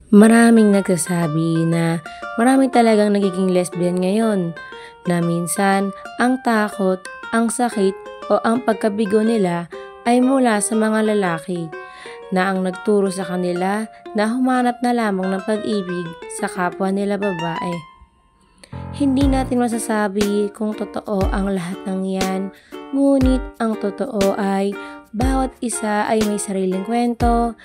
Maraming nagsasabi na maraming talagang nagiging lesbian ngayon, na minsan ang takot, ang sakit o ang pagkabigo nila ay mula sa mga lalaki na ang nagturo sa kanila na humanap na lamang ng pag-ibig sa kapwa nila babae. Hindi natin masasabi kung totoo ang lahat ng yan, ngunit ang totoo ay bawat isa ay may sariling kwento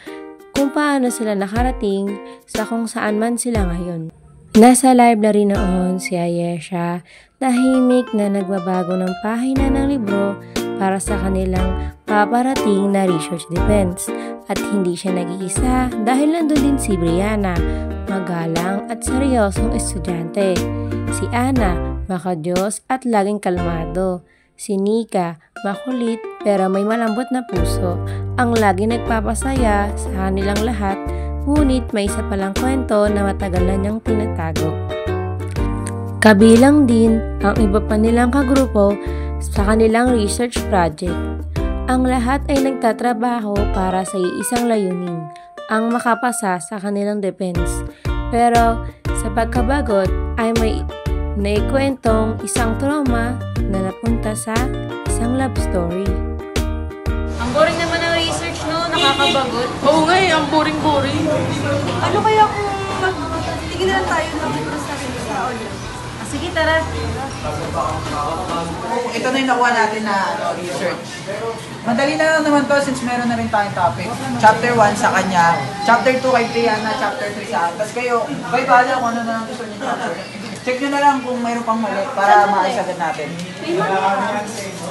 kung paano sila nakarating sa kung saan man sila ngayon. Nasa library noon si Ayesha, tahimik na nagbabago ng pahina ng libro para sa kanilang paparating na research defense. At hindi siya nag-iisa dahil nandun din si Brianna, magalang at seryosong estudyante. Si Ana, makadiyos at laging kalmado. Si Nika, makulit pero may malambot na puso, ang lagi nagpapasaya sa kanilang lahat, ngunit may isa palang kwento na matagal na niyang tinatago. Kabilang din ang iba pa nilang kagrupo sa kanilang research project. Ang lahat ay nagtatrabaho para sa isang layunin, ang makapasa sa kanilang defense. Pero sa pagkabagot ay may naikwentong isang trauma na napunta sa isang love story. Ang boring naman ng research, no? Nakakabagot. Oo nga eh, ang boring-boring. Ano kaya kung tignan na lang tayo ng libro sa akin sa online? Sige, tara. Ito na yung nakuha natin na research. Madali na lang naman to since meron na rin tayong topic. Chapter 1 sa kanya, Chapter 2 kay Brianna, Chapter 3 sa akin. Tapos kayo, bala kung ano na lang gusto niyo chapter. Check nyo na lang kung mayroon pang mali para maisagad natin.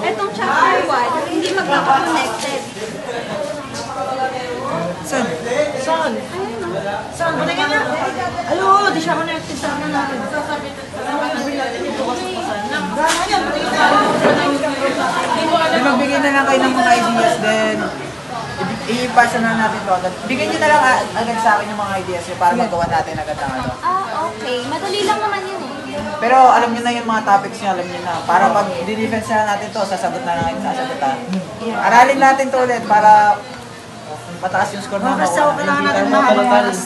Etong chapter 1, hindi magkaka-connected. Saan? Saan? Saan? Patingin na. Alo, di siya connected sa ano natin. Di magbigay na lang kayo ng mga ideas then i-pass na natin to. Bigyan nyo na lang agad sa akin yung mga ideas nyo para magawa natin agad ang ano. Okay. Madali lang naman yun eh. Pero alam nyo na yung mga topics nyo, alam nyo na. Para pag di-defense na natin to, sasagot na lang yung sasagutan. Aralin natin to ulit para mataas yung score na Basta kailangan natin makabalas.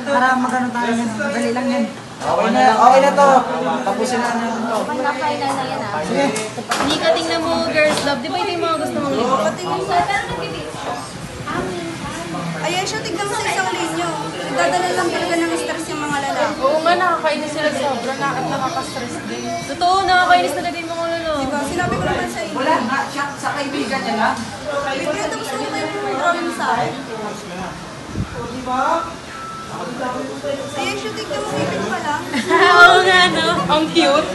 Para magano tayo yan. Madali lang yan. Okay na to. Tapusin na natin to. Pag-final na yan ah. Sige. Hindi ka tingnan mo, girls love. Di ba ito yung mga gusto mong libro? Patingin sa Ayesha, tignan mo sa isang linyo. Nagdadala lang talaga ng stress yung mga lalaki. Oo nga, nakakainis sila sobra na at nakaka-stress din. Totoo, nakakainis talaga yung mga lolo. Diba? Sinabi ko naman sa inyo. Wala nga, siya sa kaibigan niya lang. Bigyan tapos mo ba yung drawing sa akin? Ayesha, tignan mo, bibig ka lang. Oo nga, no? Ang cute.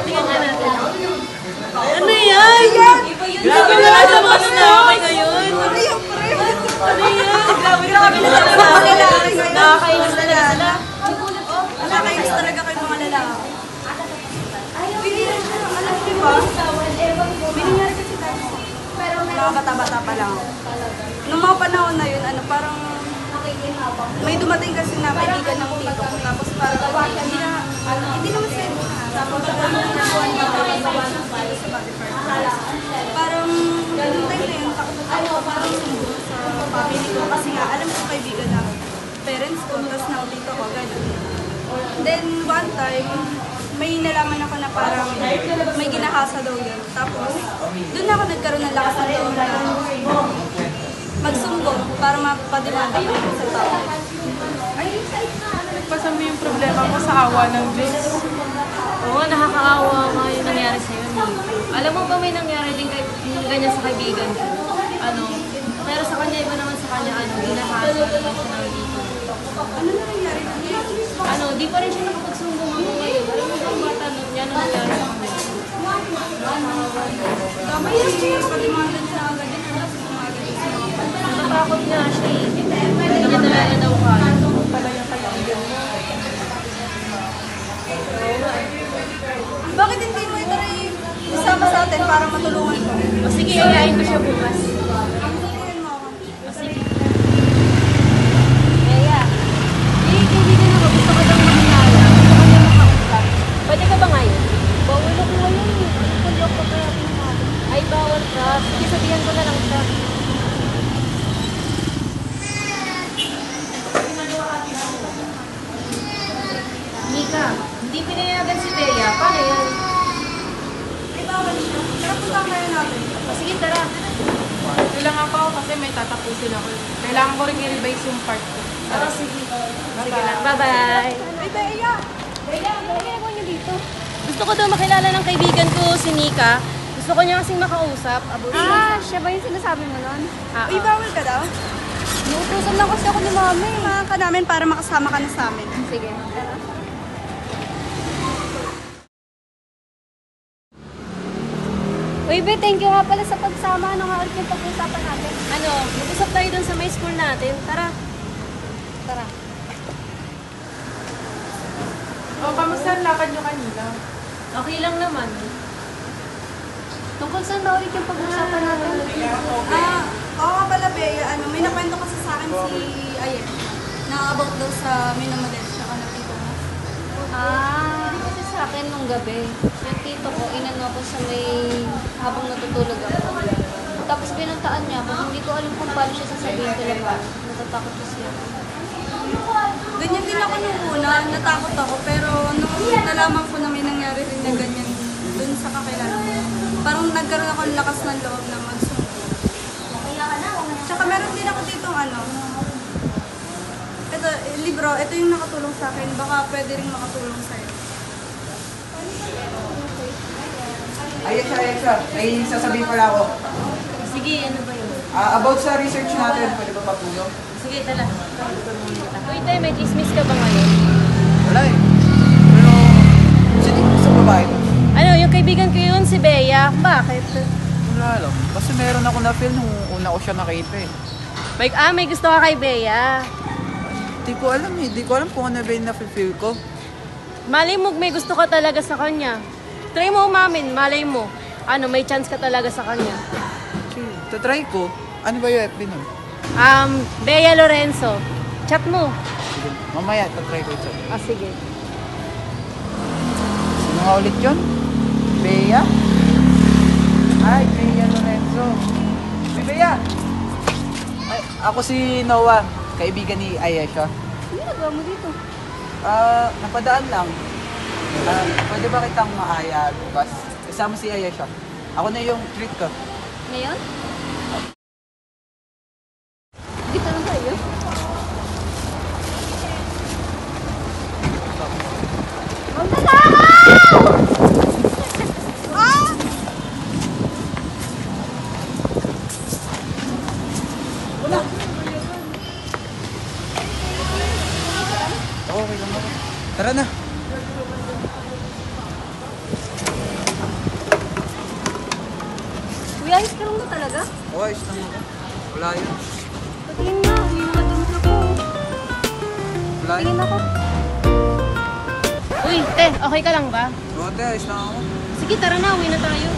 Tingnan nga natin. Ano yan? Grabe na lang mo na okay ngayon. Ano yung frame? Ano yan? Grabe na lang sa akin. Nakakainis talaga sila. Nakakainis talaga kayo mga lalaki. Binigyan siya ng alam, di ba? Binigyan kasi tayo. Mga bata-bata pa lang. Nung mga panahon na yun, parang may dumating kasi na kaibigan ng tito ko. Tapos parang hindi naman sila tapos parang nagkakuhan na sa Spotify. Parang yung time na yun, takot ako parang sumbong sa family ko. Kasi nga, alam ko kaibigan ng parents ko, tapos ng tito ko, gano'n. Then one time, may nalaman ako na parang may ginahasa daw yun. Tapos, doon ako nagkaroon ng lakas ng loob na magsumbong para mapadimanda ko sa tao. Nagpasan mo yung problema mo sa awa ng Diyos. Oo, nakakaawa nga yung nangyari sa'yo. Alam mo ba may nangyari din ganyan sa kaibigan ko? Pero sa kanya, iba naman sa kanya, ginahasa naman siya ng dito. Ano na nangyari na niya? Di pa rin siya nakapagsumbong ako ngayon. Alam mo ba ang bata nun yan ang nangyari sa kanya? Tama yan siya, padimandan siya agad yun. Natatakot nga siya eh. Hindi niya talaga daw kaya. Pala yung kaibigan mo. Bakit hindi mo ito rin isama sa atin para matulungan ko? O sige, ayayin ko siya bukas. Tingnan mo ako. O sige. Kaya, kaibigan ako. Gusto ko daw makilala. Gusto ko daw makausap. Pwede ka ba ngayon? Bawal ako ngayon eh. Kulok ko kaya pinag. Ay, bawal ka. Sige, sabihan ko na lang siya. na ako kasi may tatapusin ako. Kailangan ko rin i-revise yung part ko. Oh, sige. Sige lang. Bye-bye. Ay, Bea! Bea, ano ginagawa niyo dito? Gusto ko daw makilala ng kaibigan ko, si Nika. Gusto ko niya kasing makausap. Siya ba yung sinasabi mo nun? Ah, Uy, bawal ka daw? Inuutusan lang kasi ako ni Mami. Samahan ka namin para makasama ka na sa amin. Sige. Uy, Be, thank you nga pala sa pagsama. Ano nga ulit yung pag-usapan natin? Ano, mag-usap tayo dun sa may school natin. Tara. Tara. Oh, kamusta ang lakad nyo kanina? Okay lang naman. Tungkol saan ba ulit yung pag-usapan natin? Oo nga pala, Bea. May nakwento kasi sa akin si Ayen na about daw sa minamodel siya ka na tito mo. Kasi sa akin nung gabi, yung tito ko, inano ko sa may habang natutulog ako. Tapos binantaan niya ako, hindi ko alam kung paano siya sasabihin ko lang ba. Natatakot kasi ako. Ganyan din ako nung una, natakot ako, pero nung nalaman ko na may nangyari rin na ganyan dun sa kakilala ko, parang nagkaroon ako ng lakas ng loob na magsundo. Tsaka meron din ako dito ito, libro, ito yung nakatulong sa akin, baka pwede rin makatulong sa'yo. Ayesha, may sasabihin pala ako. Sige, ano ba yun? About sa research natin, pwede ba patulong? Sige, tala. Uy, tayo, may chismis ka ba ngayon? Wala eh. Pero, sino sa babae to? Ano, yung kaibigan ko yun, si Bea. Bakit? Wala lang. Kasi meron ako na-feel nung una ko siya nakita eh. May gusto ka kay Bea. Di ko alam eh. Di ko alam kung ano ba yung na-feel ko. Malay mo, may gusto ka talaga sa kanya. Try mo umamin, malay mo. May chance ka talaga sa kanya. Sige, tatry ko. Ano ba yung FB nun? Bea Lorenzo. Chat mo. Sige, mamaya tatry ko ito. Sige. Sino nga ulit yun? Bea? Ay, Bea Lorenzo. Hey, Bea! Ay, ako si Noah, kaibigan ni Ayesha. Ano nagawa mo dito? Napadaan lang. Pwede ba kitang maaya bukas? Kasama si Ayesha. Ako na yung treat ko. Ngayon? Dito na tayo? Okay lang ako. Tara na. Uy, ayos ka lang na talaga? Oo, ayos lang ako. Wala yun. Patingin nga, uwi na katulog ako. Wala yun. Tingin ako. Uy, te, okay ka lang ba? Oo, te, ayos lang ako. Sige, tara na, uwi na tayo.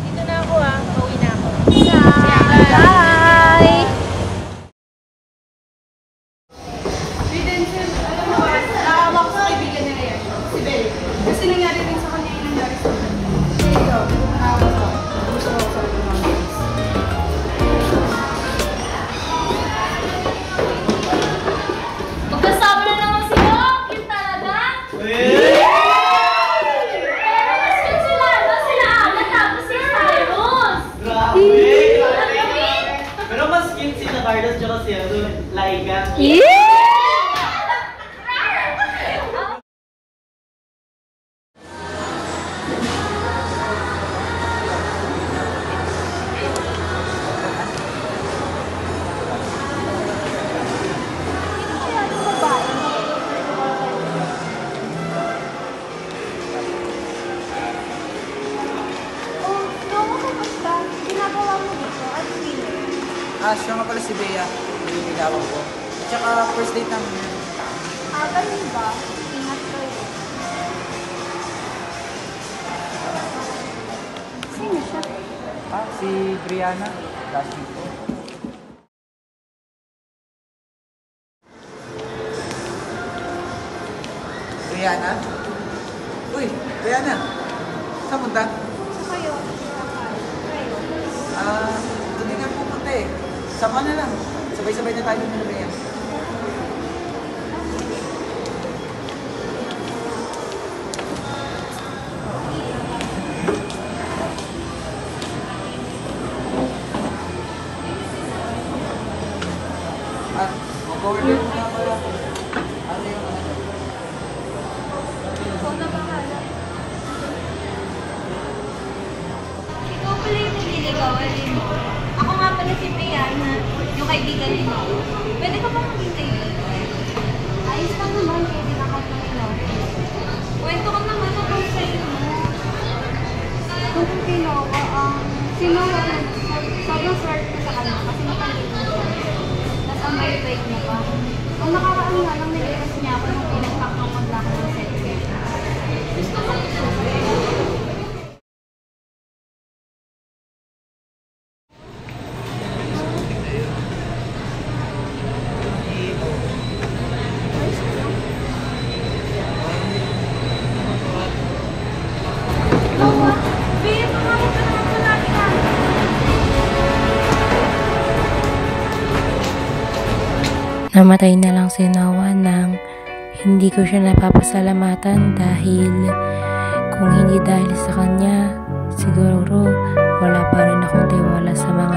Dito na ako pauwi na ako. Bye! Naawa ko sa kaibigan ni Rhea, si Belle. Kasi nangyari din sa kanya yung nangyari sa kanya. Ikaw, naawa ko. Gusto ko sa kanya. Magkasama na naman sila! Cute talaga! Mas cute sila, no? Sila Aga tapos si Cyrus! Grabe! Pero mas cute si Navardas tsaka si Laika. Oh, Noah, kamusta? Ginagawa mo dito? Ano yun? Siya nga pala si Bea. Yung bigawan ko. Tsaka first date namin yun. Ganun ba? Ingat kayo. Sino siya? Si Brianna. Classmate ko. Brianna? Uy, Brianna. Saan punta? Sa kayo? Kayo? Doon din nga pupunta eh. Sama na lang. Sabay-sabay na tayo ng Brianna. Go-order mo na pala. Ano yung ano? Ikaw na bahala. Ikaw pala yung nililigawan mo. Ako nga pala si Brianna, yung kaibigan mo. Pwede ka ba maging kaibigan? Ayos lang naman, pwede na kahit makilaw. Kwento ka naman ako sa inyo. Kung kilawa, si Noah, sobrang swerte ko sa kanya kasi napanggit mo siya. Tapos ang bait-bait niya pa. Ang nakaraan nga lang nag-request niya ako nung pinag-pack ng mag-lock ng set. Gusto ko ito. Namatay na lang si Noah nang hindi ko siya napapasalamatan dahil kung hindi dahil sa kanya, siguro wala pa rin akong tiwala sa mga